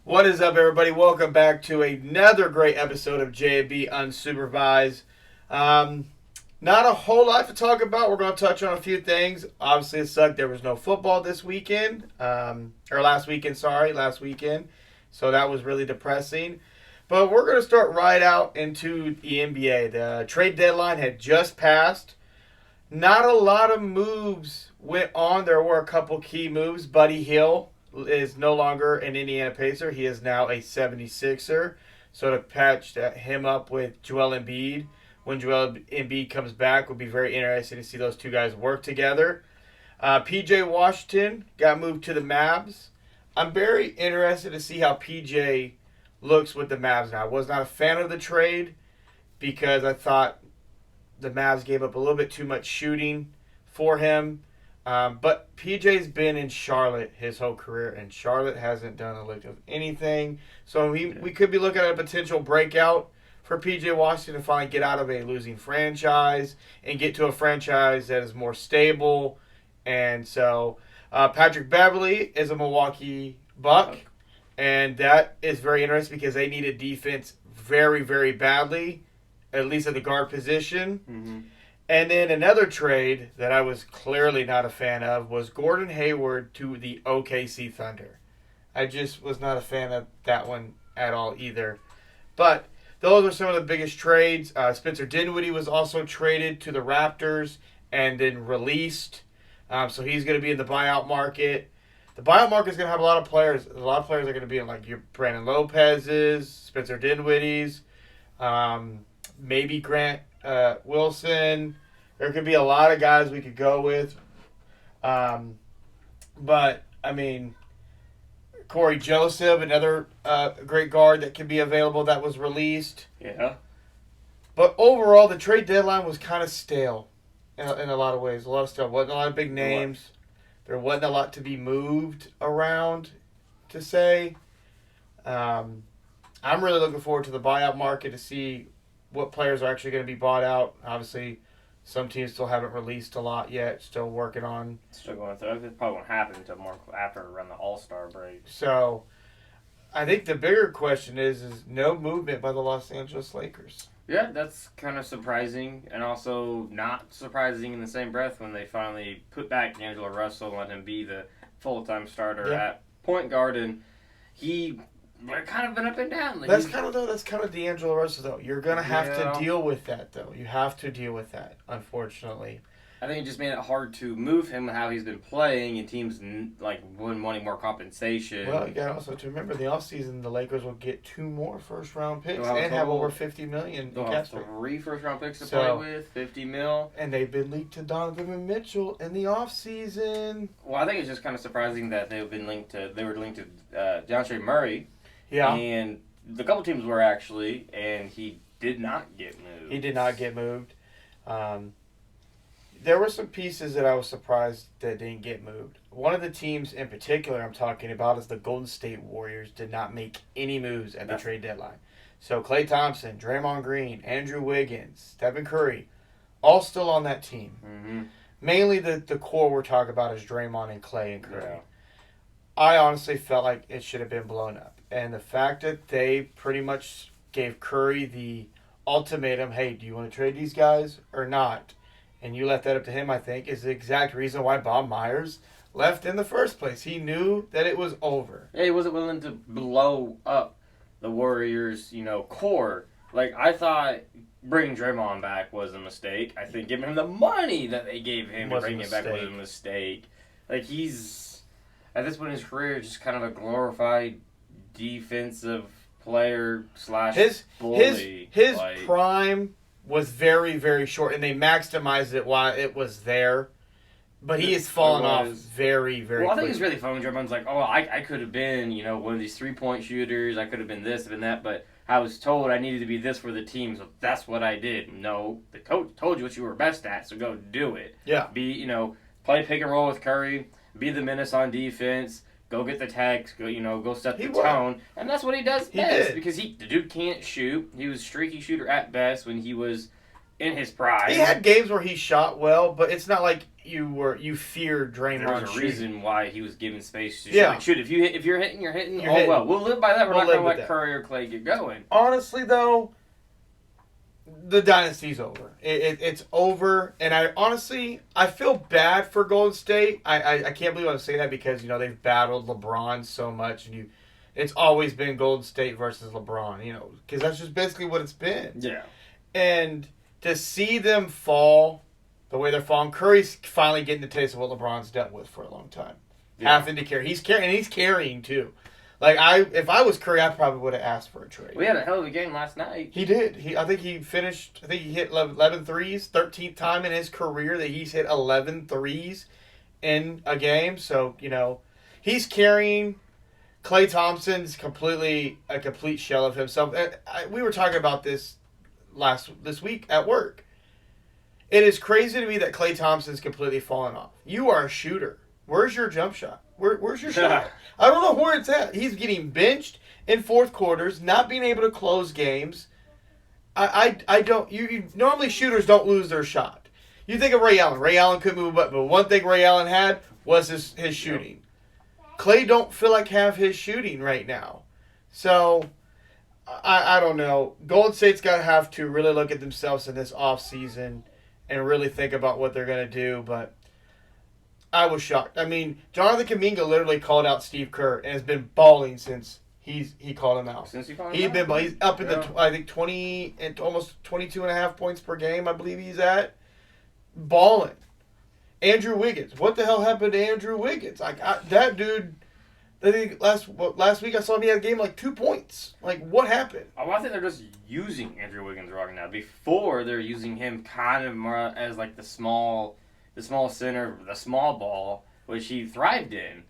What is up, everybody? Welcome back to another great episode of J&B Unsupervised. Not a whole lot to talk about. We're going to touch on a few things. Obviously, it sucked. There was no football this weekend. Last weekend. So that was really depressing. But we're going to start right out into the NBA. The trade deadline had just passed. Not a lot of moves went on. There were a couple key moves. Buddy Hield is no longer an Indiana Pacer. He is now a 76er. So to patch him up with Joel Embiid when Joel Embiid comes back would be very interesting to see those two guys work together. PJ Washington got moved to the Mavs. I'm very interested to see how PJ looks with the Mavs now. I was not a fan of the trade because I thought the Mavs gave up a little bit too much shooting for him. But PJ's been in Charlotte his whole career, and Charlotte hasn't done a lick of anything. So we could be looking at a potential breakout for PJ Washington to finally get out of a losing franchise and get to a franchise that is more stable. And so Patrick Beverley is a Milwaukee Buck, and that is very interesting because they need a defense very, very badly, at least at the guard position. Mm-hmm. And then another trade that I was clearly not a fan of was Gordon Hayward to the OKC Thunder. I just was not a fan of that one at all either. But those are some of the biggest trades. Spencer Dinwiddie was also traded to the Raptors and then released. So he's going to be in the buyout market. The buyout market is going to have a lot of players. A lot of players are going to be in like your Brandon Lopez's, Spencer Dinwiddie's, maybe Grant Wilson. There could be a lot of guys we could go with. But, I mean, Corey Joseph, another great guard that could be available that was released. Yeah. But overall, the trade deadline was kind of stale in a lot of ways. A lot of stuff. Wasn't a lot of big names. There wasn't a lot to be moved around, to say. I'm really looking forward to the buyout market to see what players are actually going to be bought out. Obviously, some teams still haven't released a lot yet. Still working on. Still going through. It probably won't happen until more after around the Allstar break. So, I think the bigger question is no movement by the Los Angeles Lakers. Yeah, that's kind of surprising, and also not surprising in the same breath when they finally put back D'Angelo Russell and let him be the full-time starter at point guard, and he kind of been up and down. That's kind of D'Angelo Russell, though. You're going to have to deal with that, though. You have to deal with that, unfortunately. I think it just made it hard to move him how he's been playing, and teams wanting more compensation. Well, you got also to remember the offseason, the Lakers will get 2 more first-round picks and have over $50 million. They'll have 3 first-round picks to play with, $50 million. And they've been linked to Donovan Mitchell in the offseason. Well, I think it's just kind of surprising that they were linked to DeAndre Murray. Yeah. And the couple teams were actually, and he did not get moved. He did not get moved. There were some pieces that I was surprised that didn't get moved. One of the teams in particular I'm talking about is the Golden State Warriors did not make any moves at the trade deadline. So Klay Thompson, Draymond Green, Andrew Wiggins, Stephen Curry, all still on that team. Mm-hmm. Mainly the core we're talking about is Draymond and Klay and Curry. Yeah. I honestly felt like it should have been blown up. And the fact that they pretty much gave Curry the ultimatum, hey, do you want to trade these guys or not? And you left that up to him, I think, is the exact reason why Bob Myers left in the first place. He knew that it was over. Yeah, he wasn't willing to blow up the Warriors, core. Like, I thought bringing Draymond back was a mistake. I think giving him the money that they gave him to bring him back was a mistake. Like, he's, at this point in his career, just kind of a glorified defensive player / bully. His prime was very, very short, and they maximized it while it was there. But he has fallen off very, very Well, I think quickly. it's really fun when Draymond's like, I could have been, one of these three-point shooters. I could have been this, been that, but I was told I needed to be this for the team, so that's what I did. No, the coach told you what you were best at, so go do it. Yeah. Play pick and roll with Curry, be the menace on defense, go get the tags, go set the tone, and that's what he does best because the dude can't shoot. He was a streaky shooter at best when he was in his prime. He had games where he shot well, but it's not like you feared Draymond. There was a reason why he was given space to shoot. Yeah. Like, shoot, if you're hitting, you're hitting. You're hitting. Well. We'll live by that. We're We'll not going to live with let that. Curry or Clay get going. Honestly, though, the dynasty's over. It's over, and I feel bad for Golden State. I can't believe I say that because they've battled LeBron so much, and it's always been Golden State versus LeBron. Because that's just basically what it's been. Yeah. And to see them fall the way they're falling, Curry's finally getting the taste of what LeBron's dealt with for a long time. Yeah. Having to carry, he's carrying too. Like if I was Curry, I probably would have asked for a trade. We had a hell of a game last night. He did. I think he hit 11 threes, 13th time in his career that he's hit 11 threes in a game. So, he's carrying. Klay Thompson's a complete shell of himself. We were talking about this this week at work. It is crazy to me that Klay Thompson's completely fallen off. You are a shooter. Where's your jump shot? Where's your shot? I don't know where it's at. He's getting benched in fourth quarters, not being able to close games. I don't. Normally shooters don't lose their shot. You think of Ray Allen. Ray Allen could move up, but one thing Ray Allen had was his shooting. Klay don't feel like have his shooting right now. So I don't know. Golden State's got to have to really look at themselves in this offseason and really think about what they're going to do, but I was shocked. I mean, Jonathan Kuminga literally called out Steve Kerr and has been balling since he called him out. Since he called He's him out? been he's up in the I think 20 and almost 22.5 points per game. I believe he's at balling. Andrew Wiggins. What the hell happened to Andrew Wiggins? That dude. I think last week I saw him. He had a game like 2 points. Like what happened? Oh, I think they're just using Andrew Wiggins wrong now. Before they're using him kind of more as like the small center, the small ball, which he thrived in.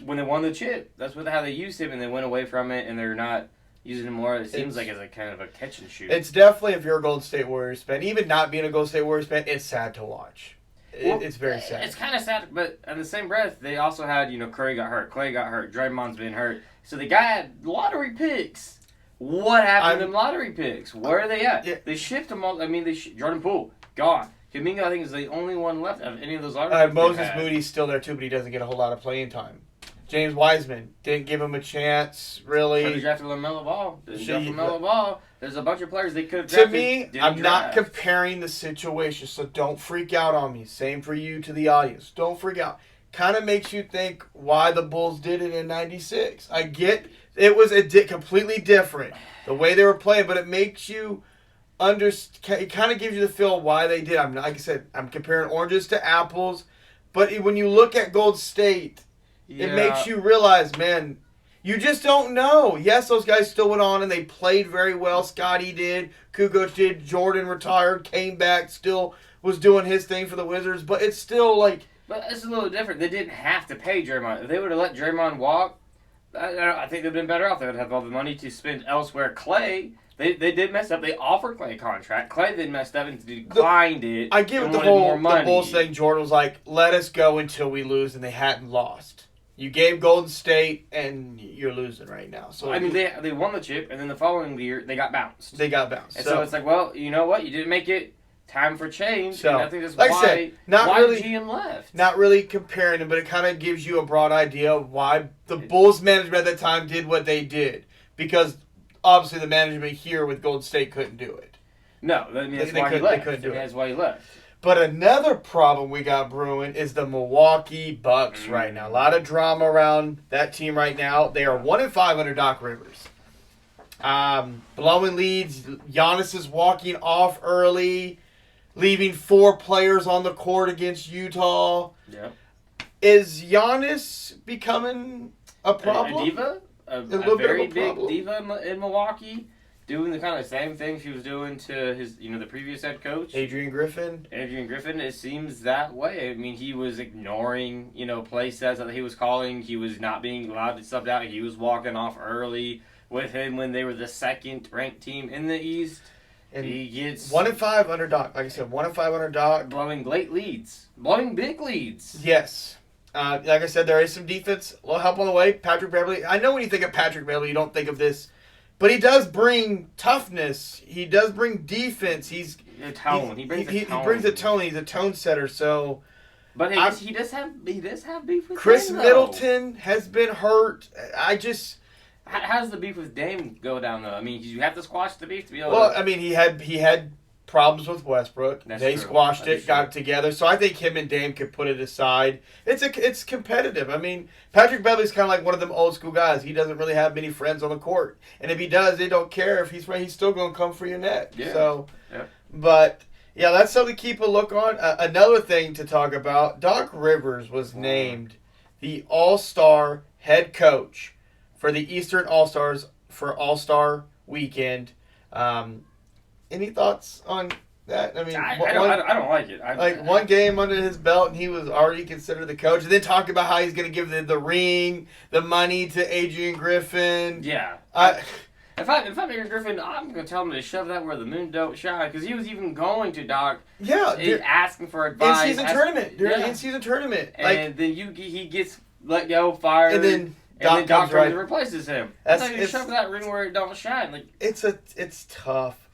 When they won the chip, that's how they used him, and they went away from it, and they're not using him more. It seems like as a kind of a catch and shoot. It's definitely, if you're a Golden State Warriors fan, even not being a Golden State Warriors fan, it's sad to watch. It's very sad. It's kind of sad, but in the same breath, they also had, Curry got hurt, Clay got hurt, Draymond's been hurt. So the guy had lottery picks. What happened to them lottery picks? Where are they at? Yeah. They shipped them all. I mean, Jordan Poole, gone. Kuminga, I think, is the only one left of any of those lottery picks. Moses Moody's still there, too, but he doesn't get a whole lot of playing time. James Wiseman didn't give him a chance, really. Could have drafted LaMelo Ball. Didn't draft LaMelo Ball. There's a bunch of players they could have drafted. To me, I'm not comparing the situation, so don't freak out on me. Same for you to the audience. Don't freak out. Kind of makes you think why the Bulls did it in '96. I get it was completely different, the way they were playing, but it makes you understand. It kind of gives you the feel why they did. Like I said, I'm comparing oranges to apples, but when you look at Golden State, it makes you realize, man, you just don't know. Yes, those guys still went on and they played very well. Scotty did. Kukoc did. Jordan retired, came back, still was doing his thing for the Wizards. But it's still like... But it's a little different. They didn't have to pay Draymond. If they would have let Draymond walk, I think they'd been better off. They would have all the money to spend elsewhere. Clay, they did mess up. They offered Clay a contract. Clay then messed up and declined it. I give it the Bulls thing. Jordan was like, let us go until we lose, and they hadn't lost. You gave Golden State, and you're losing right now. So I mean, they won the chip, and then the following year, they got bounced. And so it's like, well, you know what? You didn't make it. Time for change. So, and I think that's like why, I said, why GM left. Not really comparing them, but it kind of gives you a broad idea of why the Bulls management at that time did what they did. Because, obviously, the management here with Golden State couldn't do it. No, I mean, that's why he left. That's why he left. But another problem we got brewing is the Milwaukee Bucks right now. A lot of drama around that team right now. They are 1-5 under Doc Rivers. Blowing leads. Giannis is walking off early, leaving 4 players on the court against Utah. Yep. Is Giannis becoming a problem? A diva? A very big diva in Milwaukee? Doing the kind of same thing she was doing to his, the previous head coach. Adrian Griffin, it seems that way. I mean, he was ignoring, play sets that he was calling. He was not being allowed to sub out. He was walking off early with him when they were the second-ranked team in the East. And he gets 1-5 under Doc. Like I said, 1-5 under Doc. Blowing late leads. Blowing big leads. Yes. Like I said, there is some defense. A little help on the way. Patrick Beverley. I know when you think of Patrick Beverley, you don't think of this. But he does bring toughness. He does bring defense. He's a tone. He brings a tone. He brings a tone. He's a tone setter. So, but he does have beef with Chris Dame, Middleton has been hurt. How does the beef with Dame go down though? I mean, you have to squash the beef to be able. Well, I mean, he had problems with Westbrook. They squashed it, got it together. So I think him and Dame could put it aside. It's competitive. I mean, Patrick Beverley's kind of like one of them old school guys. He doesn't really have many friends on the court, and if he does, they don't care if he's right. He's still going to come for your net. Yeah. So, but yeah, that's something to keep a look on. Another thing to talk about: Doc Rivers was named the All-Star head coach for the Eastern All-Stars for All-Star Weekend. Any thoughts on that? I mean, I don't like it. One game under his belt, and he was already considered the coach. And then talking about how he's going to give the ring, the money to Adrian Griffin. Yeah. If I'm Adrian Griffin, I'm going to tell him to shove that where the moon don't shine. Because he was even going to Doc. Yeah. Asking for advice. In-season tournament. During the in-season tournament. And then he gets let go, fired. And then Doc comes right. replaces him. It's shove that ring where it don't shine. It's tough.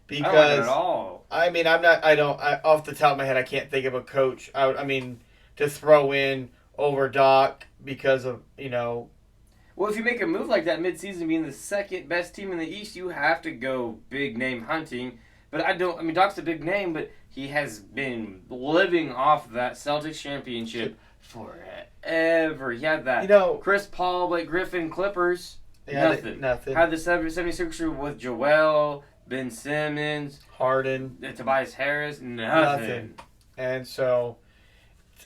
Because, I don't like it at all. I mean, off the top of my head, I can't think of a coach. I mean, to throw in over Doc because of, Well, if you make a move like that mid-season, being the second best team in the East, you have to go big name hunting. But Doc's a big name, but he has been living off that Celtics championship forever. He had that Chris Paul, Blake Griffin, Clippers. Yeah, nothing. Had the 76ers with Joel, Ben Simmons, Harden, Tobias Harris, nothing. And so,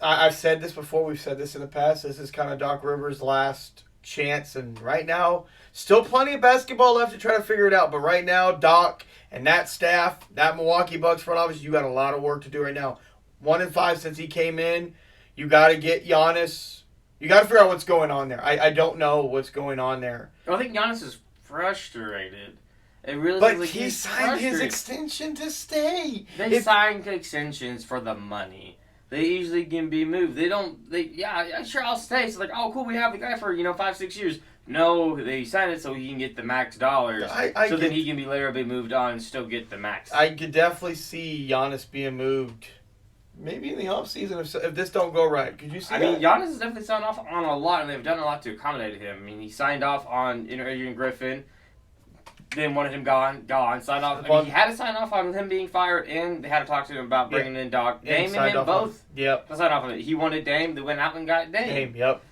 I've said this before. We've said this in the past. This is kind of Doc Rivers' last chance, and right now, still plenty of basketball left to try to figure it out. But right now, Doc and that staff, that Milwaukee Bucks front office, you got a lot of work to do right now. 1-5 since he came in. You got to get Giannis. You got to figure out what's going on there. I don't know what's going on there. I think Giannis is frustrated. It really but like he signed his extension to stay. They sign extensions for the money. They usually can be moved. Sure, I'll stay. So oh, cool, we have the guy for 5-6 years. No, they sign it so he can get the max dollars. Then he can be later be moved on and still get the max. I could definitely see Giannis being moved. Maybe in the offseason if this don't go right. Could you see that? I mean, Giannis has definitely signed off on a lot, and they've done a lot to accommodate him. I mean, he signed off on Adrian Griffin. Then wanted him gone. Signed off. He had to sign off on him being fired, and they had to talk to him about bringing in Doc. Dame and him both. Yep. Signed off on it. He wanted Dame. They went out and got Dame. Yep.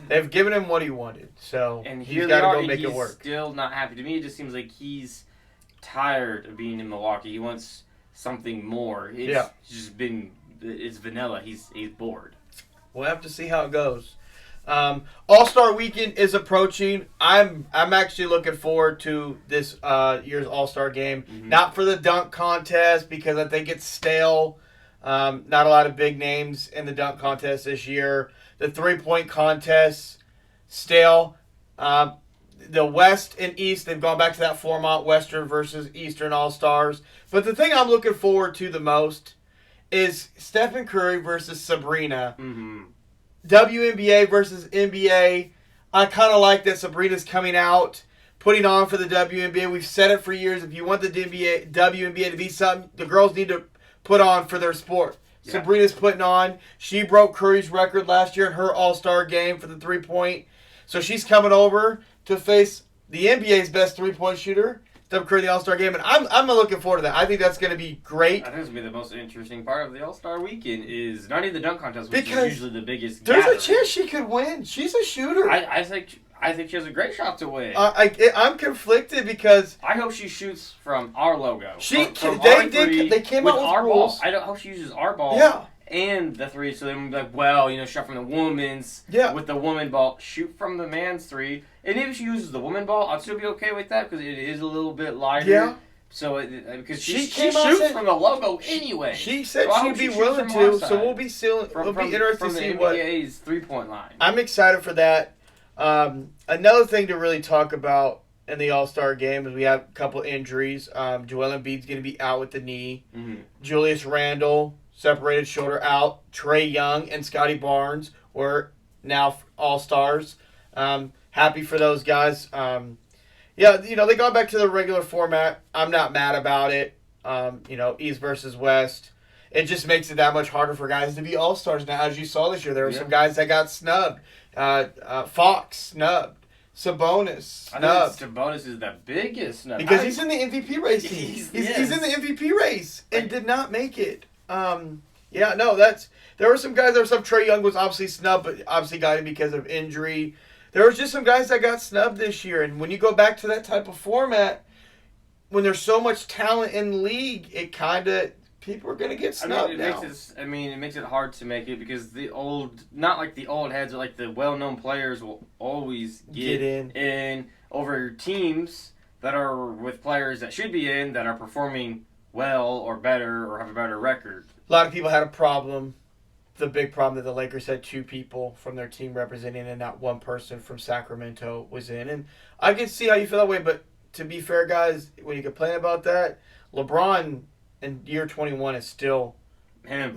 They've given him what he wanted, so he's got to go make it work. Still not happy. To me, it just seems like he's tired of being in Milwaukee. He wants something more. It's just been. It's vanilla. He's bored. We'll have to see how it goes. All-Star Weekend is approaching. I'm actually looking forward to this year's All-Star game. Mm-hmm. Not for the dunk contest because I think it's stale. Not a lot of big names in the dunk contest this year. The three-point contest, stale. The West and East, they've gone back to that format, Western versus Eastern All-Stars. But the thing I'm looking forward to the most is Stephen Curry versus Sabrina. Mm-hmm. WNBA versus NBA. I kind of like that Sabrina's coming out, putting on for the WNBA. We've said it for years. If you want the WNBA to be something, the girls need to put on for their sport. Yeah. Sabrina's putting on. She broke Curry's record last year in her All-Star game for the three-point. So she's coming over to face the NBA's best three-point shooter, Steph Curry, the All-Star game, and I'm looking forward to that. I think that's going to be great. I think it's going to be the most interesting part of the All-Star weekend is not even the dunk contest, which because is usually the biggest there's gathering. A chance she could win. She's a shooter. I think she has a great shot to win. I'm conflicted because I hope she shoots from our logo. They came out with our rules. Ball. I hope she uses our ball. Yeah. And the three, so then we'll be like, shot from the woman's with the woman ball, shoot from the man's three. And if she uses the woman ball, I'd still be okay with that because it is a little bit lighter. Yeah. So because she shoots from the logo anyway. She said she'd be willing to, so we'll be interested to see what the NBA's 3-point line. I'm excited for that. Another thing to really talk about in the All-Star game is we have a couple injuries. Joel Embiid's going to be out with the knee. Mm-hmm. Julius Randle, separated shoulder out. Trae Young and Scotty Barnes were now All-Stars. Happy for those guys. They got back to the regular format. I'm not mad about it. East versus West. It just makes it that much harder for guys to be all-stars. Now, as you saw this year, there were some guys that got snubbed. Fox snubbed. Sabonis snubbed. Sabonis is the biggest snub. Because he's in the MVP race. He's in the MVP race and did not make it. There were some guys. There were some. Trae Young was obviously snubbed, but obviously got him because of injury. There was just some guys that got snubbed this year. And when you go back to that type of format, when there's so much talent in the league, it kind of... People are going to get snubbed now. It makes it hard to make it because not like the old heads, but like the well-known players will always get in over teams that are with players that should be in that are performing well or better or have a better record. A lot of people had a problem. The big problem that the Lakers had 2 people from their team representing and not one person from Sacramento was in. And I can see how you feel that way, but to be fair, guys, when you complain about that, LeBron... in year 21 is still him.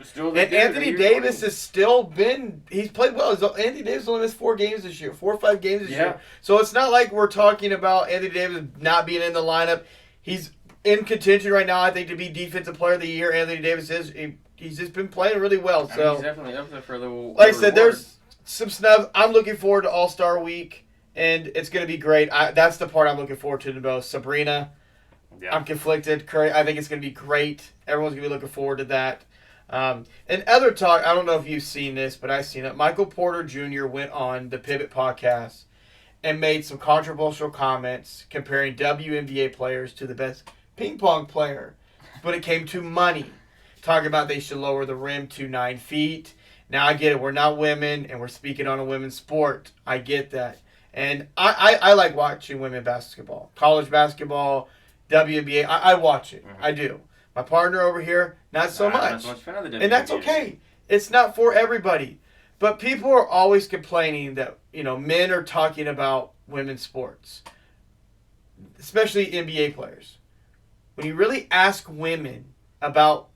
Still and Anthony Davis has still been... He's played well. Anthony Davis only missed 4 games this year. 4 or 5 games this year. So it's not like we're talking about Anthony Davis not being in the lineup. He's in contention right now, I think, to be Defensive Player of the Year. Anthony Davis is. He's just been playing really well. So he's definitely up there for the like I said, there's some snubs. I'm looking forward to All-Star Week, and it's going to be great. That's the part I'm looking forward to the most. Sabrina... Yeah. I'm conflicted. Curry, I think it's going to be great. Everyone's going to be looking forward to that. And other talk, I don't know if you've seen this, but I've seen it. Michael Porter Jr. went on the Pivot podcast and made some controversial comments comparing WNBA players to the best ping pong player. But it came to money. Talking about they should lower the rim to 9 feet. Now, I get it. We're not women, and we're speaking on a women's sport. I get that. And I like watching women basketball. College basketball, WNBA, I watch it. I do. My partner over here, not so much. Not so much fan of the WNBA. And that's okay. It's not for everybody. But people are always complaining that, men are talking about women's sports, especially NBA players. When you really ask women about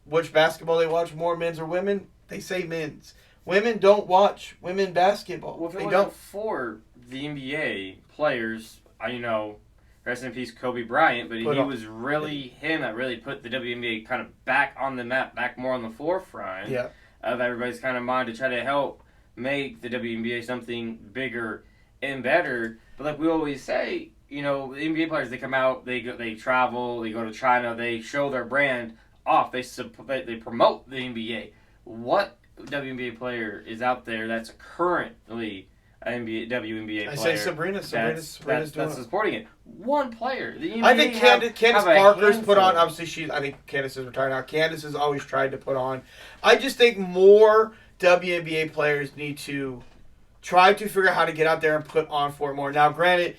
which basketball they watch more, men's or women, they say men's. Women don't watch women basketball. Well, if it wasn't for the NBA players, rest in peace, Kobe Bryant, but he was really him that really put the WNBA kind of back on the map, back more on the forefront of everybody's kind of mind to try to help make the WNBA something bigger and better. But like we always say, the NBA players, they come out, they travel, they go to China, they show their brand off, they promote the NBA. What WNBA player is out there that's currently WNBA player? I say Sabrina's that's supporting it. One player. The NBA I think Candace Parker's put on. Obviously, I think Candace is retired now. Candace has always tried to put on. I just think more WNBA players need to try to figure out how to get out there and put on for it more. Now, granted,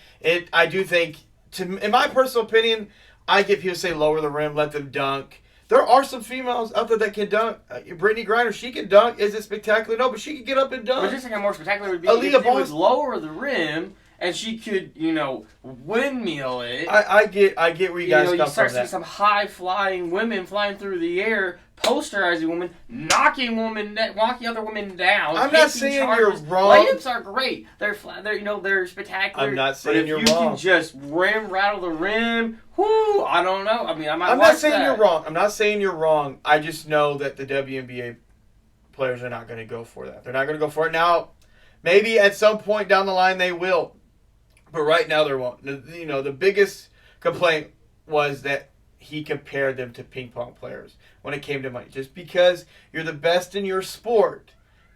I do think, in my personal opinion, I get people say lower the rim, let them dunk. There are some females out there that can dunk. Brittany Griner, she can dunk. Is it spectacular? No, but she can get up and dunk. But just think how more spectacular it would be if she would lower the rim and she could, windmill it. I get where you guys come from. You start seeing some high-flying women flying through the air, posterizing women, knocking other women down. I'm not saying you're wrong. Layups are great. They're they're spectacular. I'm not saying you're wrong. But if you can just rattle the rim, I don't know. I mean, I'm not saying you're wrong. I'm not saying you're wrong. I just know that the WNBA players are not going to go for that. They're not going to go for it now. Maybe at some point down the line they will, but right now they won't. The biggest complaint was that he compared them to ping pong players when it came to money. Just because you're the best in your sport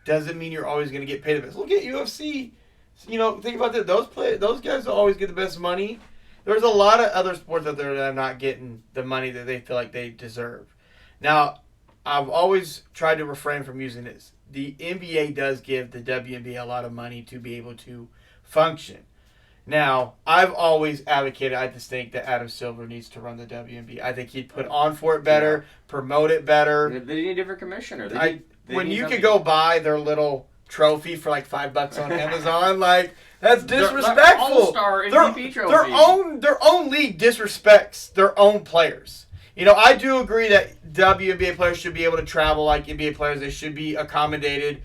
doesn't mean you're always going to get paid the best. Look at UFC. Think about that. Those guys will always get the best money. There's a lot of other sports out there that are not getting the money that they feel like they deserve. Now, I've always tried to refrain from using this. The NBA does give the WNBA a lot of money to be able to function. Now, I've always advocated, I just think that Adam Silver needs to run the WNBA. I think he'd put on for it better, promote it better. They need a different commissioner. When you could go buy their little trophy for like $5 on Amazon, that's disrespectful. All-Star MVP trophy. Their own league disrespects their own players. I do agree that WNBA players should be able to travel like NBA players. They should be accommodated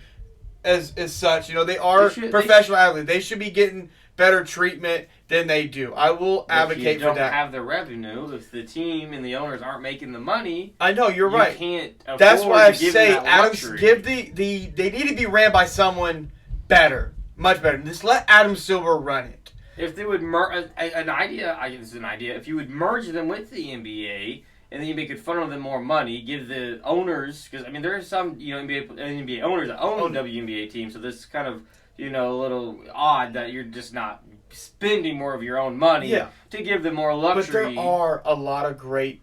as such. You know, they are professional athletes. They should be getting better treatment than they do. I will advocate for that. If you don't have the revenue, if the team and the owners aren't making the money, I know you're right. You can't afford That's why I to give say them that Adams luxury. give they need to be ran by someone better, much better. Just let Adam Silver run it. If they would an idea, this is an idea. If you would merge them with the NBA, and then you could funnel them more money, give the owners, because I mean there are some NBA owners that own the WNBA team, so this is kind of a little odd that you're just not spending more of your own money to give them more luxury. But there are a lot of great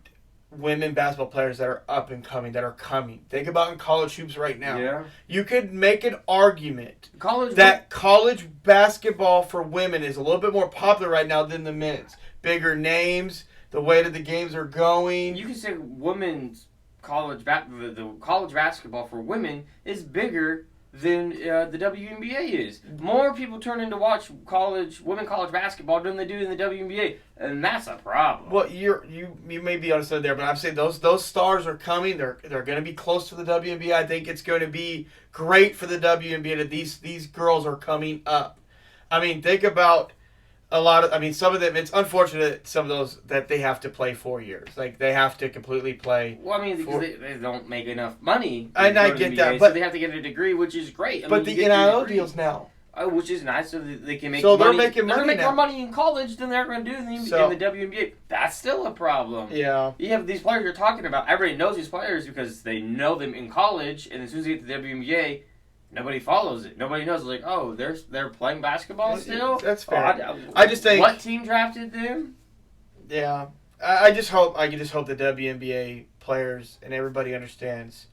women basketball players that are up and coming, that are coming. Think about in college hoops right now. Yeah. You could make an argument that college basketball for women is a little bit more popular right now than the men's. Bigger names, the way that the games are going. You can say women's the college basketball for women is bigger than the WNBA is. More people turn in to watch women college basketball than they do in the WNBA, and that's a problem. Well, you may be understood there, but I'm saying those stars are coming. They're going to be close to the WNBA. I think it's going to be great for the WNBA that these girls are coming up. I mean, think about some of them. It's unfortunate some of those that they have to play 4 years. Like they have to completely play. Well, I mean, because they don't make enough money. And I get that, but so they have to get a degree, which is great. But the NIL deals now, which is nice, so that they can make. So money. They're making money. They're going to make more money in college than they're going to do in the WNBA. That's still a problem. Yeah. You have these players you're talking about. Everybody knows these players because they know them in college, and as soon as they get to the WNBA. Nobody follows it. Nobody knows. Like, oh, they're playing basketball still. That's fair. I just think what team drafted them? Yeah, I just hope the WNBA players and everybody understands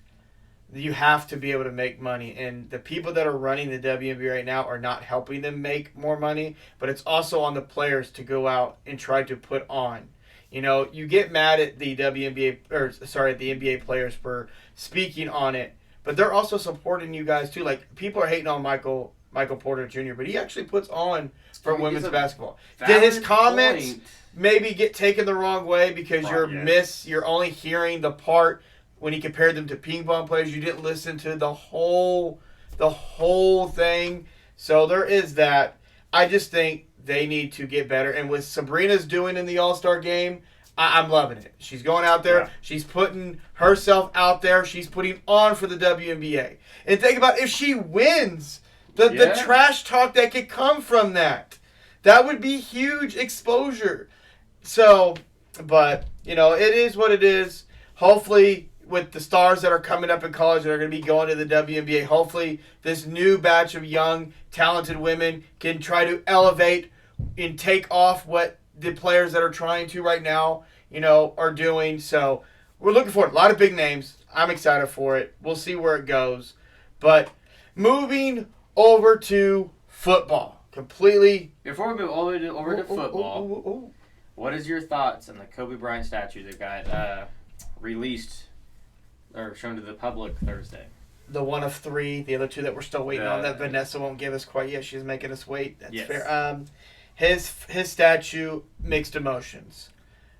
that you have to be able to make money, and the people that are running the WNBA right now are not helping them make more money. But it's also on the players to go out and try to put on. You get mad at the at the NBA players for speaking on it. But they're also supporting you guys, too. Like, people are hating on Michael Porter Jr., but he actually puts on for women's basketball. Did his comments maybe get taken the wrong way because you're only hearing the part when he compared them to ping pong players? You didn't listen to the whole thing. So there is that. I just think they need to get better. And what Sabrina's doing in the All-Star game, I'm loving it. She's going out there. Yeah. She's putting herself out there. She's putting on for the WNBA. And think about if she wins, the trash talk that could come from that. That would be huge exposure. So, but, it is what it is. Hopefully, with the stars that are coming up in college that are going to be going to the WNBA, hopefully this new batch of young, talented women can try to elevate and take off what the players that are trying to right now, are doing. So we're looking for it. A lot of big names. I'm excited for it. We'll see where it goes. But moving over to football. Completely. Before we move over to football, what is your thoughts on the Kobe Bryant statue that got released or shown to the public Thursday? The one of three. The other two that we're still waiting on that Vanessa won't give us quite yet. She's making us wait. That's fair. His statue, mixed emotions.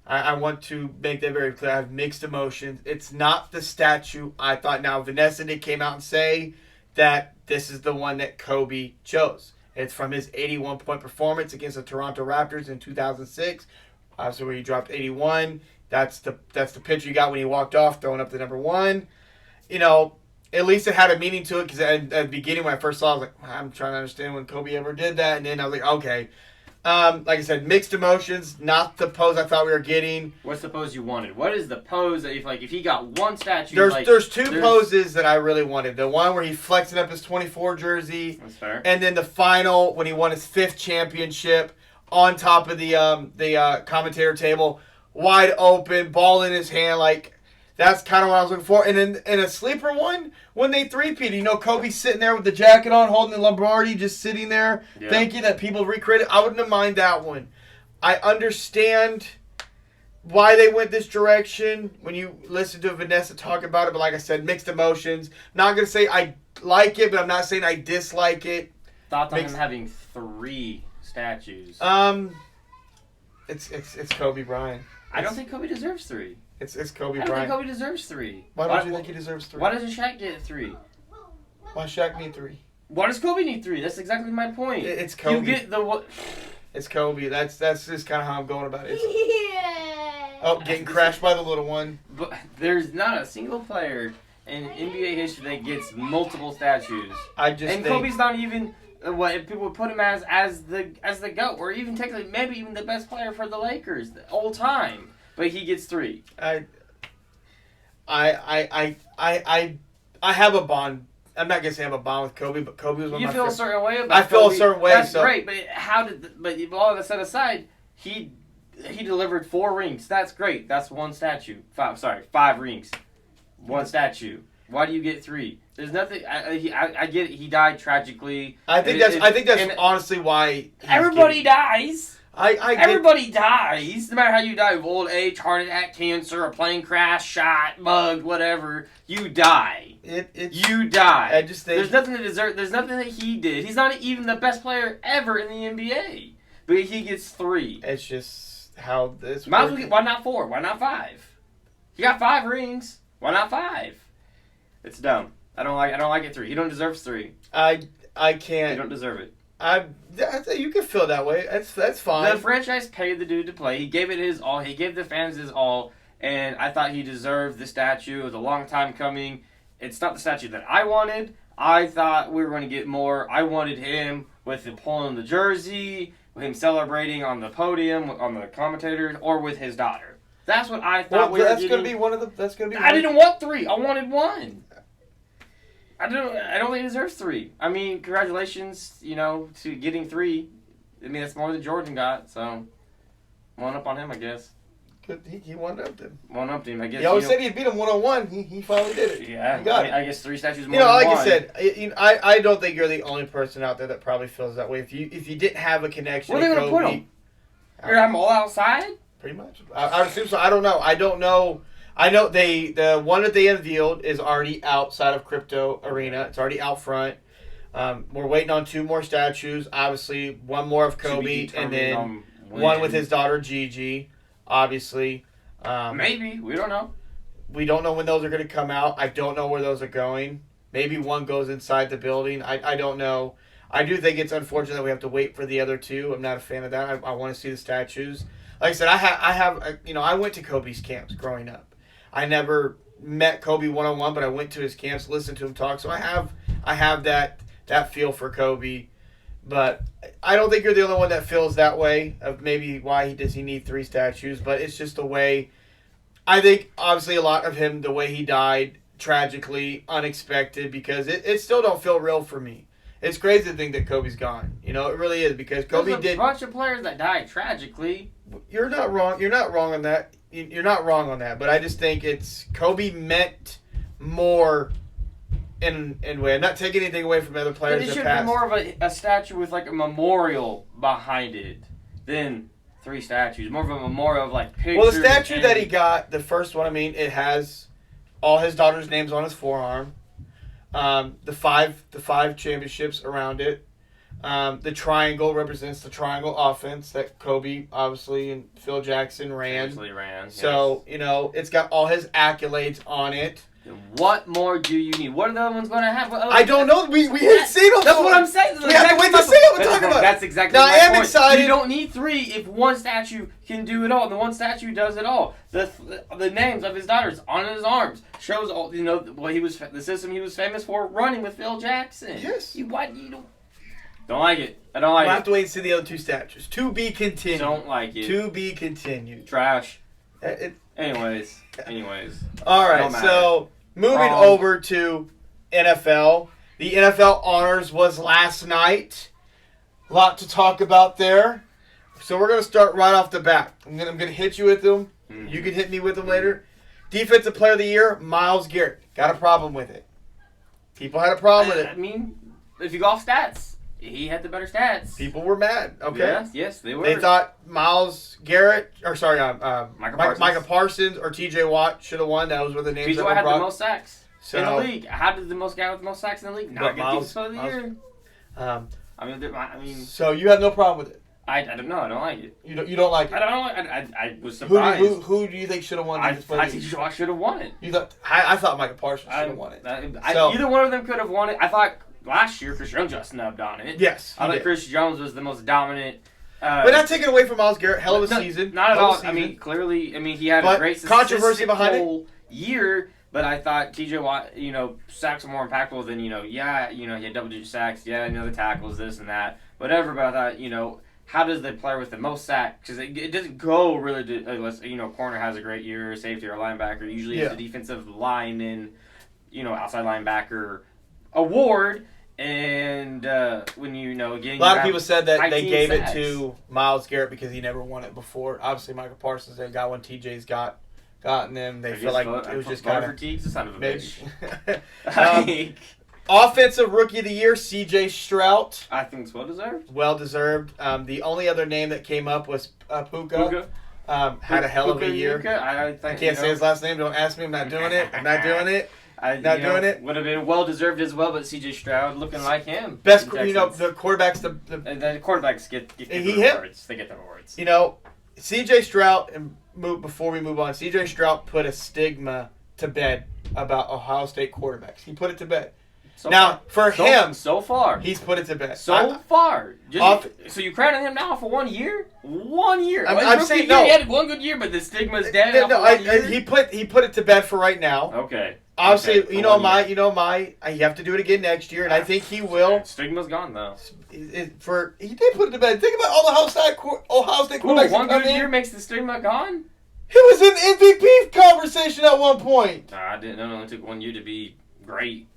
I want to make that very clear. I have mixed emotions. It's not the statue I thought. Now, Vanessa did came out and say that this is the one that Kobe chose. It's from his 81-point performance against the Toronto Raptors in 2006. Obviously, where he dropped 81. That's the picture you got when he walked off, throwing up the number one. At least it had a meaning to it because at the beginning when I first saw it, I was like, I'm trying to understand when Kobe ever did that. And then I was like, okay. Like I said, mixed emotions, not the pose I thought we were getting. What's the pose you wanted? What is the pose that if he got one statue? There's two poses that I really wanted. The one where he flexing up his 24 jersey. That's fair. And then the final when he won his 5th championship on top of the commentator table, wide open, ball in his hand, like. That's kind of what I was looking for. And in a sleeper one, when they three-peat, Kobe's sitting there with the jacket on, holding the Lombardi, just sitting there, thinking that people recreated. I wouldn't have minded that one. I understand why they went this direction when you listen to Vanessa talk about it. But like I said, mixed emotions. Not going to say I like it, but I'm not saying I dislike it. Thoughts on him having 3 statues? It's Kobe Bryant. I don't think Kobe deserves 3. It's Kobe Bryant. I don't think Kobe deserves 3. Why don't you think he deserves 3? Why doesn't Shaq get 3? Why Shaq need 3? Why does Kobe need 3? That's exactly my point. It's Kobe. You get the what? It's Kobe. That's just kind of how I'm going about it. Yeah. Oh, getting crashed by the little one. But there's not a single player in NBA history that gets multiple statues. I just and think Kobe's not even what if people would put him as the GOAT, or even technically maybe even the best player for the Lakers all time. But he gets 3. I have a bond. I'm not gonna say I have a bond with Kobe, but Kobe was one You of my feel a friends. certain way about I feel Kobe. a certain way. That's so great, but but all that set aside, he delivered 4 rings. That's great. That's 1 statue. 5 rings. 1 statue. Why do you get 3? There's nothing. I get it. He died tragically. I think that's honestly why everybody dies. Everybody dies. No matter how you die, of old age, heart attack, cancer, a plane crash, shot, bugged, whatever, you die. You die. I just think there's nothing to deserve. There's nothing that he did. He's not even the best player ever in the NBA, but he gets 3. It's just how this. Might as well get, why not 4? Why not 5? You got 5 rings. Why not 5? It's dumb. I don't like it 3. He don't deserve 3. I can't. He don't deserve it. You can feel that way. That's fine. The franchise paid the dude to play. He gave it his all. He gave the fans his all. And I thought he deserved the statue. It was a long time coming. It's not the statue that I wanted. I thought we were going to get more. I wanted him with him pulling the jersey, with him celebrating on the podium, on the commentators, or with his daughter. That's what I thought we were getting. That's going to be one of the. That's going to be. I didn't want 3. I wanted 1. I don't think he deserves 3. I mean, congratulations, to getting 3. I mean, that's more than Jordan got, so 1 up on him, I guess. He one-upped him. 1-upped him, I guess. He always said he'd beat him 1-on-1. He finally did it. Yeah, he got it. I guess 3 statues more than like 1. I said, I don't think you're the only person out there that probably feels that way. If you didn't have a connection, where are they going to put him? You're going to have them all outside? Pretty much. I would assume so. I don't know. I know the one that they unveiled is already outside of Crypto Arena. It's already out front. We're waiting on 2 more statues. Obviously, 1 more of Kobe, and then 1 with his daughter Gigi. Obviously, maybe we don't know. We don't know when those are going to come out. I don't know where those are going. Maybe 1 goes inside the building. I don't know. I do think it's unfortunate that we have to wait for the other 2. I'm not a fan of that. I want to see the statues. Like I said, I went to Kobe's camps growing up. I never met Kobe one-on-one, but I went to his camps, listened to him talk. So I have that feel for Kobe. But I don't think you're the only one that feels that way of maybe why does he need 3 statues. But it's just the way. I think obviously a lot of him, the way he died, tragically, unexpected, because it still don't feel real for me. It's crazy to think that Kobe's gone. It really is, because Kobe did. There's a bunch of players that died tragically. You're not wrong. You're not wrong on that. You're not wrong on that. But I just think Kobe meant more in way. I'm not taking anything away from other players. But it should be more of a statue with like a memorial behind it than 3 statues. More of a memorial of like pictures. Well, the statue that he got, the first one, it has all his daughter's names on his forearm. The five championships around it. The triangle represents the triangle offense that Kobe, obviously, and Phil Jackson ran. So, it's got all his accolades on it. What more do you need? What are the other ones going to have? I don't know. We haven't seen them. That's what I'm saying. We have to wait to see them and talk about it. That's exactly my point. Now, I am excited. You don't need 3 if 1 statue can do it all. The 1 statue does it all. The names of his daughters on his arms shows all. What he was, the system he was famous for running with Phil Jackson. Yes. You don't like it. I don't like it. We'll have to wait and see the other 2 statues. To be continued. Don't like it. To be continued. Trash. Anyways. All right, so moving over to NFL. The NFL Honors was last night. A lot to talk about there. So we're going to start right off the bat. I'm going to hit you with them. Mm-hmm. You can hit me with them later. Defensive Player of the Year, Myles Garrett. Got a problem with it. People had a problem with it. I mean, if you go off stats, he had the better stats. People were mad. Okay. Yes, they were. They thought Myles Garrett, Micah Parsons or T.J. Watt should have won. That was what the names that were had brought. the most sacks in the league. How did the guy with the most sacks in the league not get Defensive Player of the Year? I mean. So you have no problem with it? I don't know. I don't like it. You don't like it? I don't. I was surprised. Who do you think should have won? I think I should have won it. I thought Micah Parsons should have won it. Either one of them could have won it. I thought last year Chris Jones got snubbed on it. Yes, I thought Chris Jones was the most dominant. But not taking away from Myles Garrett. Hell of a season. Not at all. I mean, clearly, he had a great controversy behind it. Year. But I thought T.J. Watt, sacks were more impactful than, he had double-digit sacks. Yeah, the tackles, this and that, whatever. But I thought, how does the player with the most sacks? Because it doesn't go really to, unless, corner has a great year, safety or linebacker. Usually it's a defensive line and, outside linebacker award. And when again, a lot of people said that they gave sacks. it to Myles Garrett because he never won it before. Obviously, Michael Parsons they got one. TJ's gotten them. They feel like it was just kind of fatigue's a son of a bitch. Offensive Rookie of the Year, C.J. Stroud. I think it's well deserved. Well deserved. The only other name that came up was Puka. Had a hell of a year. I can't say his last name. Don't ask me. I'm not doing it. Doing it. Would have been well deserved as well, but C.J. Stroud looking like him. Best, the quarterbacks. The quarterbacks get the awards. They get the awards. C.J. Stroud, and before we move on, C.J. Stroud put a stigma to bed about Ohio State quarterbacks. He put it to bed. So far, he's put it to bed. So you crowning him now for 1 year? 1 year. I'm saying no. He had one good year, but the stigma's dead. He put it to bed for right now. Okay. Obviously, you have to do it again next year, and I think he will. Stigma's gone though. He did put it to bed. Think about all the Ohio State quarterbacks. One good year makes the stigma gone. He was in MVP conversation at one point. I didn't know. It only took 1 year to be great.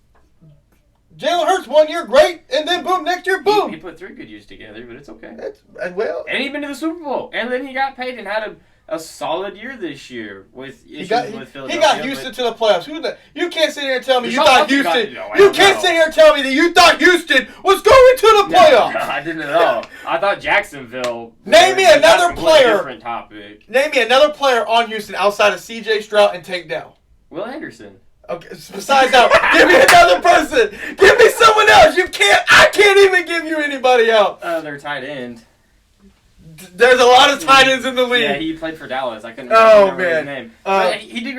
Jalen Hurts 1 year, great, and then boom, next year, boom. He put 3 good years together, but it's okay. And he'd been to the Super Bowl, and then he got paid and had a solid year this year with Philadelphia. He got Houston to the playoffs. You can't sit here and tell me you thought Houston. You can't sit here and tell me that you thought Houston was going to the playoffs. No, I didn't at all. I thought Jacksonville. Name me another player. Different topic. Name me another player on Houston outside of C.J. Stroud and Tank Dell. Will Anderson. Okay. Besides that, give me another person. Give me someone else. I can't even give you anybody else. Their tight end. There's a lot of tight ends in the league. Yeah, he played for Dallas. I couldn't remember his name. He did.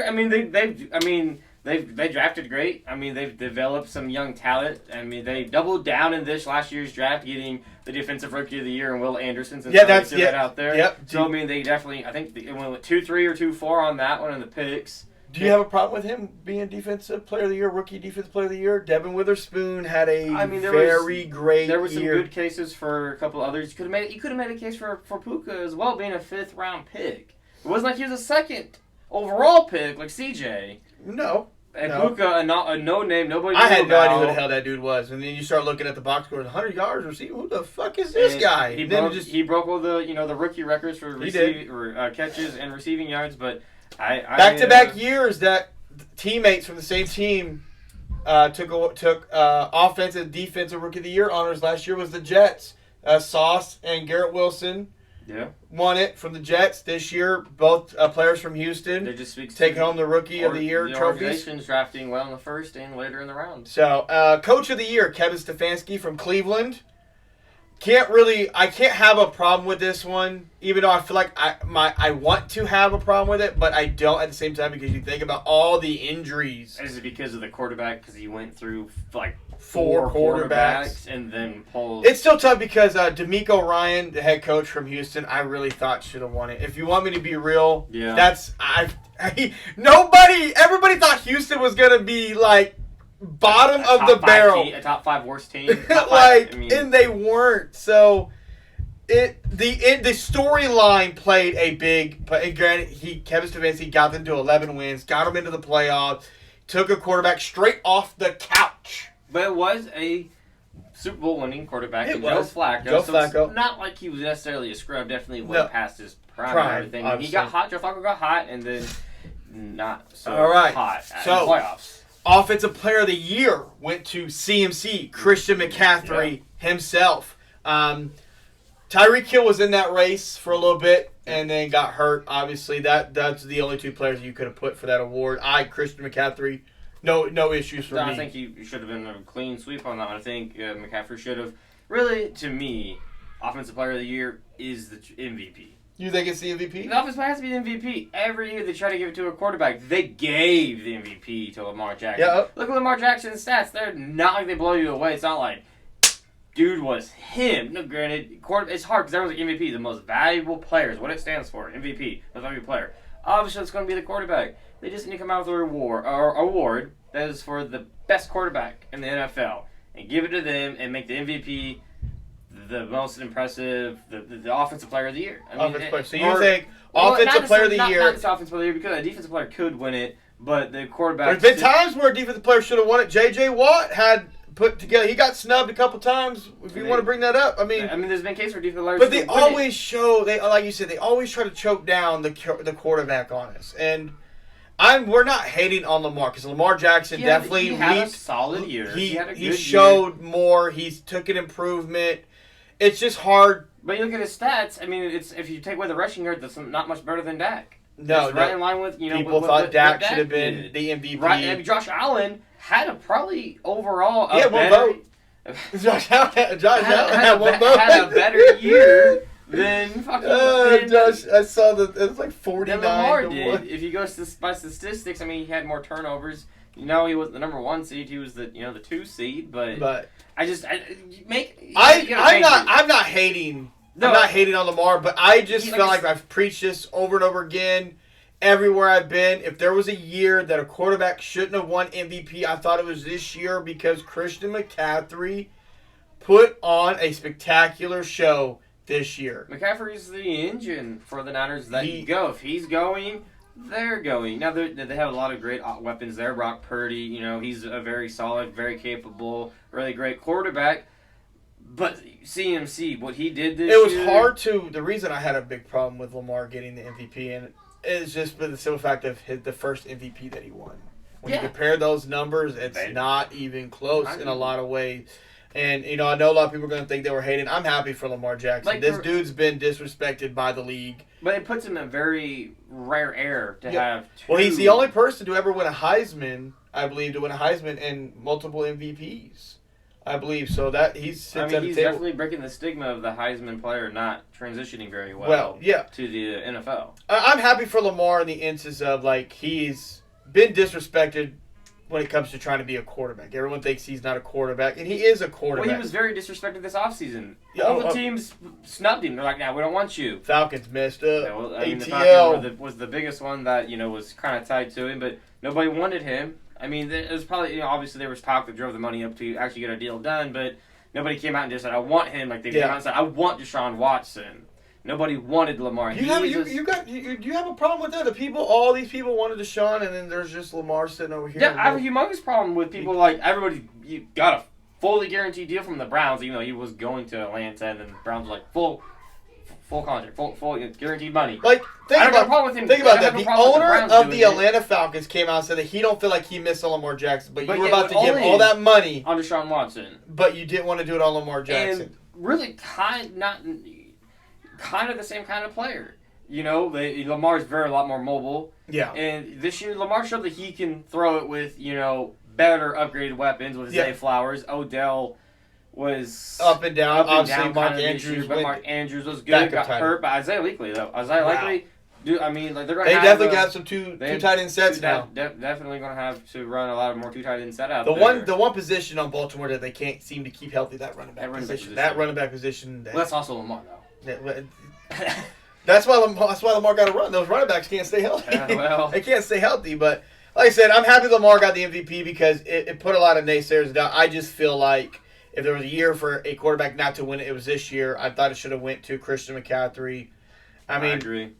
They drafted great. They've developed some young talent. They doubled down in this last year's draft, getting the defensive rookie of the year and Will Anderson. That's out there. Yep. So they definitely. I think it went with 2-3 or 2-4 on that one in the picks. Do you have a problem with him being Defensive Player of the Year, Rookie Defensive Player of the Year? Devin Witherspoon had a very great year. There were some good cases for a couple others. You could have made a case for Puka as well, being a 5th round pick. It wasn't like he was a 2nd overall pick like CJ. No. And Puka, a no name, nobody knew I had no about. idea who the hell that dude was. And then you start looking at the box score, 100 yards receiver. Who the fuck is this guy? He broke all the the rookie records for catches and receiving yards, but back-to-back years that teammates from the same team took offensive, defensive rookie of the year honors. Last year was the Jets. Sauce and Garrett Wilson won it from the Jets. This year, both players from Houston taking home the rookie of the year trophies. Organization's drafting well in the first and later in the round. So, Coach of the Year, Kevin Stefanski from Cleveland. I can't have a problem with this one, even though I feel like I want to have a problem with it, but I don't at the same time because you think about all the injuries. Is it because of the quarterback? Because he went through like four quarterbacks and then pulled. It's still tough because DeMeco Ryan, the head coach from Houston, I really thought should have won it. If you want me to be real, everybody thought Houston was gonna be like bottom of the barrel, a top 5 worst team, and they weren't. So the storyline played a big. But granted, Kevin Stefanski got them to 11 wins, got them into the playoffs, took a quarterback straight off the couch. But it was a Super Bowl winning quarterback, Joe Flacco. It's not like he was necessarily a scrub. Definitely went past his prime and everything. Obviously. He got hot. Joe Flacco got hot, and then not so hot in the playoffs. Offensive Player of the Year went to CMC, Christian McCaffrey himself. Tyreek Hill was in that race for a little bit and then got hurt. Obviously, that's the only 2 players you could have put for that award. Christian McCaffrey, no issues for me. I think he should have been a clean sweep on that one. I think McCaffrey should have. Really, to me, Offensive Player of the Year is the MVP. You think it's the MVP? The offensive player has to be the MVP. Every year they try to give it to a quarterback. They gave the MVP to Lamar Jackson. Yeah. Look at Lamar Jackson's stats. They're not like they blow you away. It's not like, dude was him. No, granted, it's hard because everyone's like MVP, the most valuable player is what it stands for. MVP, most valuable player. Obviously, it's going to be the quarterback. They just need to come out with a award that is for the best quarterback in the NFL and give it to them and make the MVP the most impressive, the offensive player of the year. I mean, so you think offensive player of the year? Not just offensive player of the year because a defensive player could win it, but the quarterback. There's been times where a defensive player should have won it. J.J. Watt had put together. He got snubbed a couple times. If you want to bring that up, I mean, there's been cases where defensive players. But they always show like you said, they always try to choke down the quarterback on us. And we're not hating on Lamar because Lamar Jackson definitely had a solid year. He showed more. He's took an improvement. It's just hard. But you look at his stats. I mean, it's if you take away the rushing yard, that's not much better than Dak. No, right in line with people thought Dak should have been the MVP. Right, and Josh Allen had a probably overall vote. Josh Allen had one vote. Had a better year than fucking. Josh, I saw that it was like 49 Lamar to did. 1. If you go by statistics, I mean, he had more turnovers. He was the number 1 seed. He was the 2 seed. But I'm not hating. No, I'm not hating on Lamar, but I just feel like I've preached this over and over again. Everywhere I've been, if there was a year that a quarterback shouldn't have won MVP, I thought it was this year because Christian McCaffrey put on a spectacular show this year. McCaffrey's the engine for the Niners that go. If he's going, they're going. Now, they have a lot of great weapons there. Brock Purdy, he's a very solid, very capable, really great quarterback. But CMC, what he did this year... It was hard to... The reason I had a big problem with Lamar getting the MVP, and it's just the simple fact of the first MVP that he won. When you compare those numbers, it's not even close in a lot of ways. And, I know a lot of people are going to think they were hating. I'm happy for Lamar Jackson. This dude's been disrespected by the league. But it puts him in a very rare air to have two. Well, he's the only person to ever win a Heisman, I believe, and multiple MVPs. I believe so. That he's definitely breaking the stigma of the Heisman player not transitioning very well. To the NFL. I'm happy for Lamar in the instance of he's been disrespected when it comes to trying to be a quarterback. Everyone thinks he's not a quarterback, and he is a quarterback. Well, he was very disrespected this offseason. All the teams snubbed him. They're like, "Nah, we don't want you." Falcons messed up. The Falcons was the biggest one that was kind of tied to him, but nobody wanted him. I mean, it was probably, obviously there was talk that drove the money up to actually get a deal done, but nobody came out and just said, I want him. Like, they came out and said, I want Deshaun Watson. Nobody wanted Lamar. Do you have a problem with that? All these people wanted Deshaun, and then there's just Lamar sitting over here. Yeah, I have a humongous problem with people everybody got a fully guaranteed deal from the Browns, even though he was going to Atlanta, and then the Browns were like, full contract, full guaranteed money. Think about that. The owner of the Atlanta Falcons came out and said that he don't feel like he missed on Lamar Jackson, but you were about to give all that money on Deshaun Watson. But you didn't want to do it on Lamar Jackson. And really kind of the same kind of player. Lamar's a lot more mobile. Yeah. And this year, Lamar showed that he can throw it with, better upgraded weapons with Zay Flowers. Odell was up and down. Obviously, Mark Andrews. But Mark Andrews was good. Got hurt by Isaiah Likely, though. Dude, I mean, they're going to have... They definitely got some two tight end sets now. Definitely going to have to run a lot more two tight end set out there. The one position on Baltimore that they can't seem to keep healthy, that running back position. That running back position. Well, that's also Lamar, though. That's why Lamar got to run. Those running backs can't stay healthy. They can't stay healthy, but... Like I said, I'm happy Lamar got the MVP because it put a lot of naysayers down. I just feel like if there was a year for a quarterback not to win it, it was this year. I thought it should have went to Christian McCaffrey. I agree.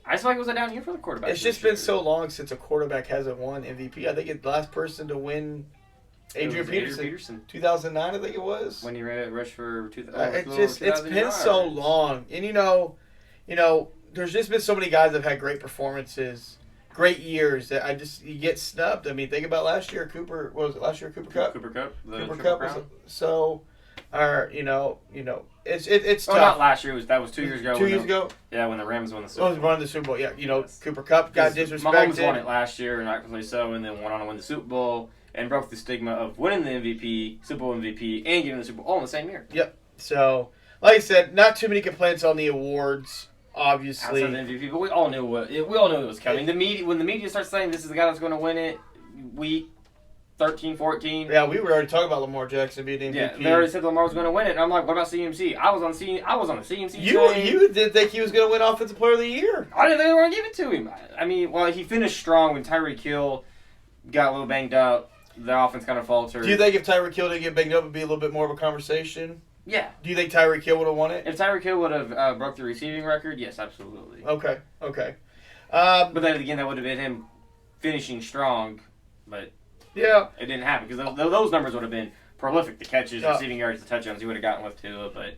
I just feel like it was a down year for the quarterback. It's just been so long since a quarterback hasn't won MVP. I think the last person to win, Adrian Peterson. 2009, I think it was. When he rushed for 2000. It's been so long, and there's just been so many guys that have had great performances. Great years that you get snubbed. I mean, think about last year. Cooper Kupp. Cooper Kupp. Cooper Kupp was so, it's tough. Not last year. That was 2 years ago. 2 years ago. Yeah, when the Rams won the Super Bowl. Won the Super Bowl. Yeah, Cooper Kupp got disrespected. Mahomes won it last year, and rightfully so, and then went on to win the Super Bowl and broke the stigma of winning the MVP, Super Bowl MVP, and getting the Super Bowl all in the same year. Yep. So, like I said, not too many complaints on the awards. obviously. Outside the MVP, but we all knew it was coming. When the media starts saying this is the guy that's going to win it, week 13, 14. Yeah, we were already talking about Lamar Jackson being MVP. Yeah, they already said Lamar was going to win it, and I'm like, what about CMC? I was on the CMC. You didn't think he was going to win Offensive Player of the Year? I didn't think they were going to give it to him. I mean, well, he finished strong when Tyreek Hill got a little banged up. The offense kind of faltered. Do you think if Tyreek Hill didn't get banged up, it would be a little bit more of a conversation? Yeah. Do you think Tyreek Hill would have won it? If Tyreek Hill would have broke the receiving record, yes, absolutely. Okay. But then again, that would have been him finishing strong, but yeah, it didn't happen because those numbers would have been prolific. The catches, receiving yards, the touchdowns he would have gotten with too. But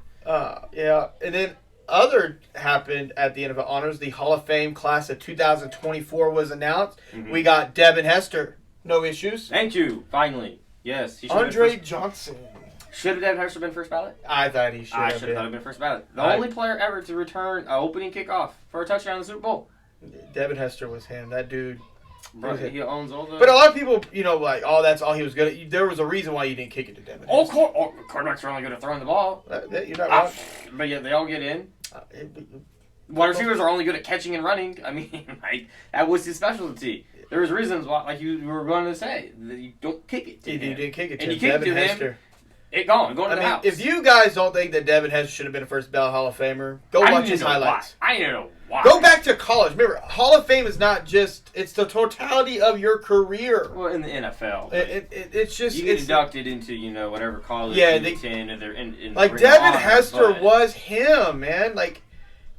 yeah, and then other happened at the NFL honors. The Hall of Fame class of 2024 was announced. Mm-hmm. We got Devin Hester, no issues. Thank you. Finally, yes. Andre Johnson. Should have Devin Hester been first ballot? I thought he should have been. I should have thought he'd been first ballot. The only player ever to return an opening kickoff for a touchdown in the Super Bowl. Devin Hester was him. That dude. Bro, he owns all the... But a lot of people, like, that's all he was good at. There was a reason why you didn't kick it to Devin Hester. Quarterbacks are only good at throwing the ball. You're not wrong. But yeah, they all get in. Wide receivers are only good at catching and running. I mean, that was his specialty. There was reasons why, like you were going to say, that you don't kick it to him. You didn't kick it to him. And you kicked it to him. Going to the house. If you guys don't think that Devin Hester should have been a first ballot Hall of Famer, go watch his highlights. I need to know why. Go back to college. Remember, Hall of Fame is not just, it's the totality of your career. Well, in the NFL. It's just... You get inducted into, whatever college you attend. Like, Devin Hester was him, man. Like,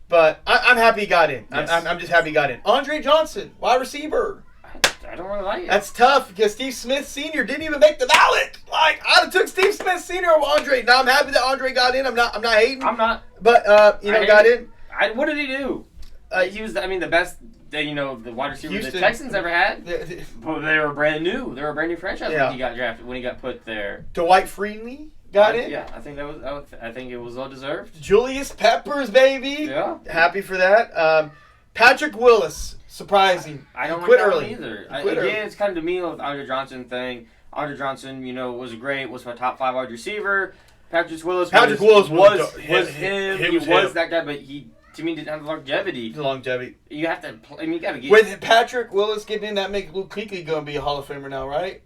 but I'm happy he got in. Yes. I'm just happy he got in. Andre Johnson, wide receiver. I don't really like it. That's tough because Steve Smith Sr. didn't even make the ballot. Like, I'd have took Steve Smith Sr. over Andre. Now I'm happy that Andre got in. I'm not hating. I'm not. But got in. What did he do? He was, the best. The wide receiver Houston, the Texans ever had. But they were brand new. They were a brand new franchise when he got drafted. When he got put there. Dwight Freeney got in. Yeah, I think it was well deserved. Julius Peppers, baby. Yeah. Happy for that. Patrick Willis. Surprising. I don't quit like that early. Either. Again, it's kind of to me with the Andre Johnson thing. Andre Johnson, was great. Was a top 5 wide receiver. Patrick Willis was him. He was that guy, but he to me didn't have the longevity. You have to. You got to get with Patrick Willis getting in. That makes Luke Kuechly going to be a Hall of Famer now, right?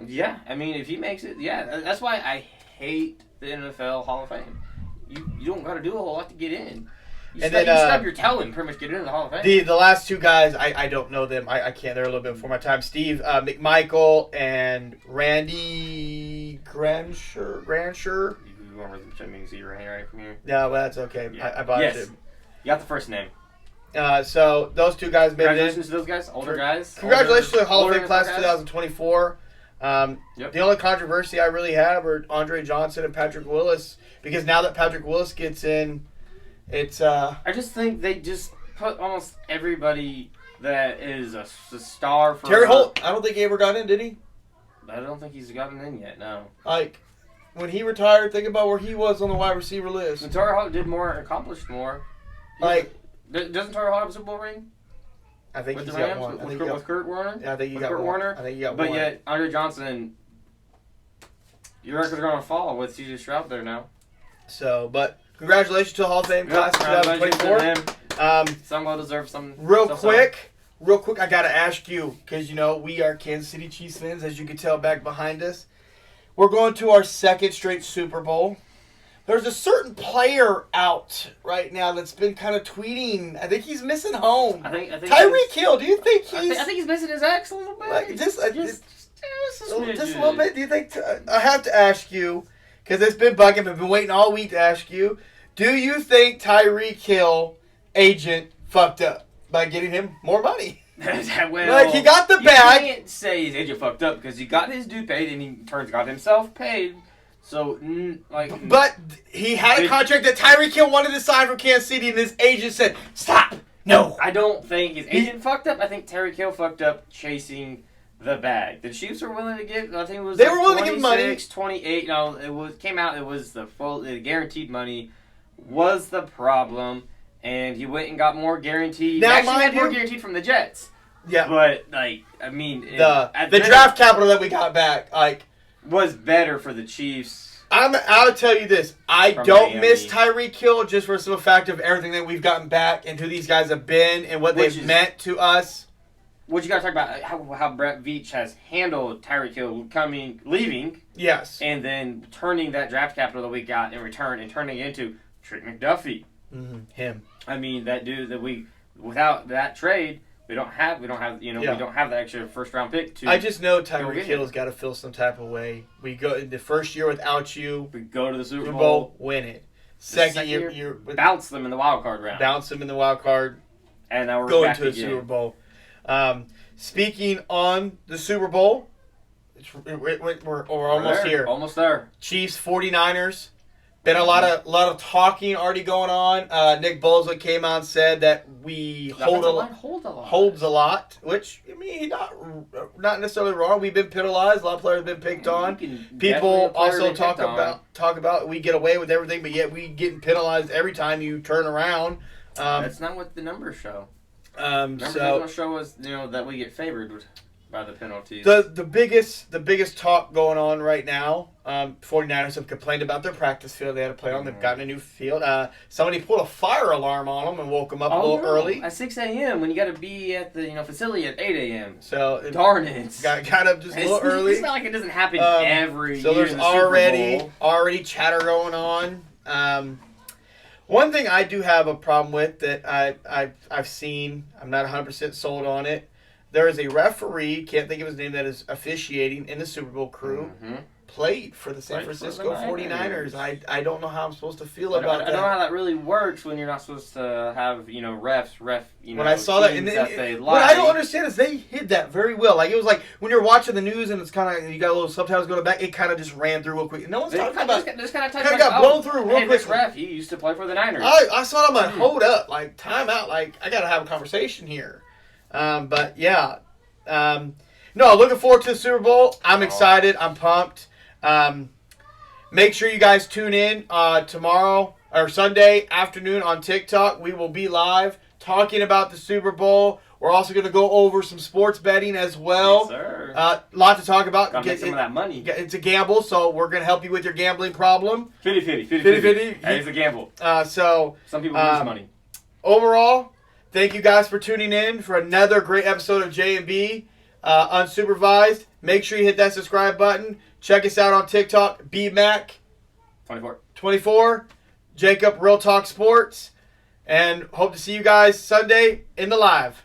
Yeah, if he makes it, yeah. That's why I hate the NFL Hall of Fame. You don't got to do a whole lot to get in. You stub your toe and pretty much get into the Hall of Fame. The last two guys, I don't know them. I can't. They're a little bit before my time. Steve McMichael and Randy Grandsher. You want to see your handwriting from here? Yeah, well, that's okay. Yeah. I bought it. You got the first name. So those two guys made it in. Congratulations to those guys, older guys. Congratulations to the Hall of Fame class of 2024. Yep. The only controversy I really have are Andre Johnson and Patrick Willis, because now that Patrick Willis gets in, it's I just think they just put almost everybody that is a star for Terry Holt. I don't think he ever got in, did he? I don't think he's gotten in yet. No. Like when he retired, think about where he was on the wide receiver list. And Terry Holt did more, accomplished more. Doesn't Terry Holt have a Super Bowl ring? I think with he's the Rams, got one. With Kurt Warner? Yeah, I think he got Kurt one. Warner? I think he got one. But yet, Andre Johnson, your record's going to fall with C.J. Stroud there now. So, but congratulations to the Hall of Fame class of 2024. Some well deserved, some. Real quick, I got to ask you, because, we are Kansas City Chiefs fans, as you can tell back behind us. We're going to our second straight Super Bowl. There's a certain player out right now that's been kind of tweeting. I think he's missing home. I think Tyreek Hill. Do you think he's? I think he's missing his ex a little bit. Like just a little bit. Do you think? I have to ask you because it's been bugging. I've been waiting all week to ask you. Do you think Tyreek Hill agent fucked up by getting him more money? Well, he got the bag. You can't say his agent fucked up because he got his due paid and he got himself paid. So, But he had a contract that Tyreek Hill wanted to sign for Kansas City, and his agent said, stop! No! I don't think his agent fucked up. I think Tyreek Hill fucked up chasing the bag. The Chiefs were willing to give, I think it was they were willing to give money. 28. No, it was the guaranteed money was the problem, and he went and got more guaranteed. Now, actually had more guaranteed from the Jets. Yeah. But, the draft capital that we got back, was better for the Chiefs I'll tell you this. I From don't Miami. miss Tyreek Hill just for the simple fact of everything that we've gotten back and who these guys have been and what they've meant to us. What you got to talk about how Brett Veach has handled Tyreek Hill leaving, Yes, and then turning that draft capital that we got in return and turning it into Trent McDuffie. Him. I mean, that dude that without that trade, we don't have we don't have that extra first round pick. I just know Tyreek Hill's got to feel some type of way. We go in the first year without you. We go to the Super Bowl, win it. Second year, bounce them in the wild card round. Bounce them in the wild card, and now we're going back to the again. Super Bowl. Speaking on the Super Bowl, we're almost here. Almost there. Chiefs 49ers. Been a lot of talking already going on. Nick Bosa came out and said that we holds a lot, which I mean he's not necessarily wrong. We've been penalized. A lot of players have been picked on. People also talk about we get away with everything, but yet we get penalized every time you turn around. That's not what the numbers show. Numbers don't show us that we get favored by the penalties. The biggest talk going on right now, 49ers have complained about their practice field they had to play on. They've gotten a new field. Somebody pulled a fire alarm on them and woke them up a little early. At 6 a.m. when you got to be at the facility at 8 a.m. So darn it. Got up just a little early. It's not like it doesn't happen every year. So there's already chatter going on. One thing I do have a problem with that I've seen, I'm not 100% sold on it. There is a referee, can't think of his name, that is officiating in the Super Bowl crew, played for the San Francisco 49ers. I don't know how I'm supposed to feel about that. I don't know how that really works when you're not supposed to have, refs, when I saw that, what I don't understand is they hid that very well. Like, it was like when you're watching the news and it's kind of, you got a little subtitles going back, it kind of just ran through real quick. No one's talking about it. Just kind of got blown through real quick. This ref, he used to play for the Niners. I saw it, I'm like, hold up, like, time out, like, I got to have a conversation here. But yeah. No, looking forward to the Super Bowl. I'm excited. I'm pumped. Make sure you guys tune in tomorrow or Sunday afternoon on TikTok. We will be live talking about the Super Bowl. We're also going to go over some sports betting as well. Yes, sir. Lot to talk about. Get some of that money. It's a gamble, so we're going to help you with your gambling problem. 50-50. It's a gamble. So some people lose money. Overall, thank you guys for tuning in for another great episode of J&B Unsupervised. Make sure you hit that subscribe button. Check us out on TikTok, BMac24, Jacob Real Talk Sports, and hope to see you guys Sunday in the live.